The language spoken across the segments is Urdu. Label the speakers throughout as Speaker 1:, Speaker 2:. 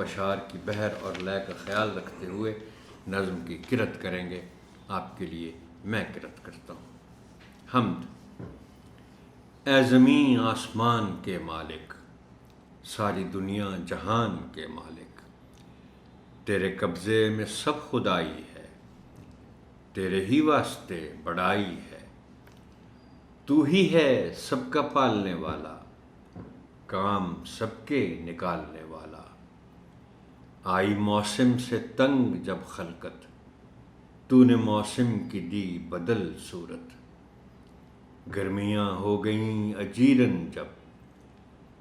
Speaker 1: بشار کی بحر اور لے کا خیال رکھتے ہوئے نظم کی کرت کریں گے۔ آپ کے لیے میں کرت کرتا ہوں۔ حمد۔ اے زمین آسمان کے مالک، ساری دنیا جہان کے مالک، تیرے قبضے میں سب خدائی ہے، تیرے ہی واسطے بڑائی ہے، تو ہی ہے سب کا پالنے والا، کام سب کے نکالنے والا۔ آئی موسم سے تنگ جب خلقت، تو نے موسم کی دی بدل صورت۔ گرمیاں ہو گئیں اجیرن جب،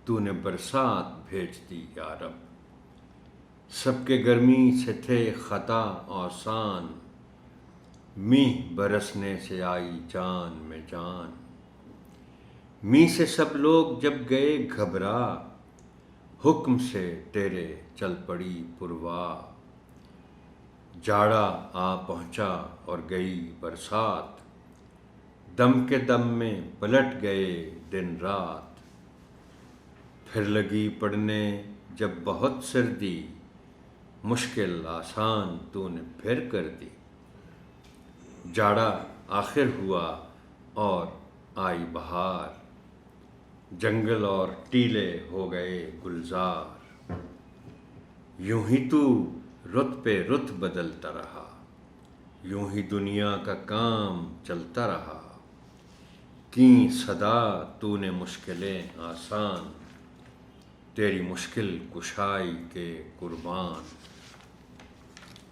Speaker 1: تو نے برسات بھیج دی یا رب۔ سب کے گرمی سے تھے خطا آسان، میہ برسنے سے آئی جان میں جان۔ میہ سے سب لوگ جب گئے گھبرا، حکم سے تیرے چل پڑی پرواہ۔ جاڑا آ پہنچا اور گئی برسات، دم کے دم میں پلٹ گئے دن رات۔ پھر لگی پڑنے جب بہت سردی، مشکل آسان تو نے پھر کر دی۔ جاڑا آخر ہوا اور آئی بہار، جنگل اور ٹیلے ہو گئے گلزار۔ یوں ہی تو رت پہ رت بدلتا رہا، یوں ہی دنیا کا کام چلتا رہا۔ کیں صدا تو نے مشکلیں آسان، تیری مشکل کشائی کے قربان۔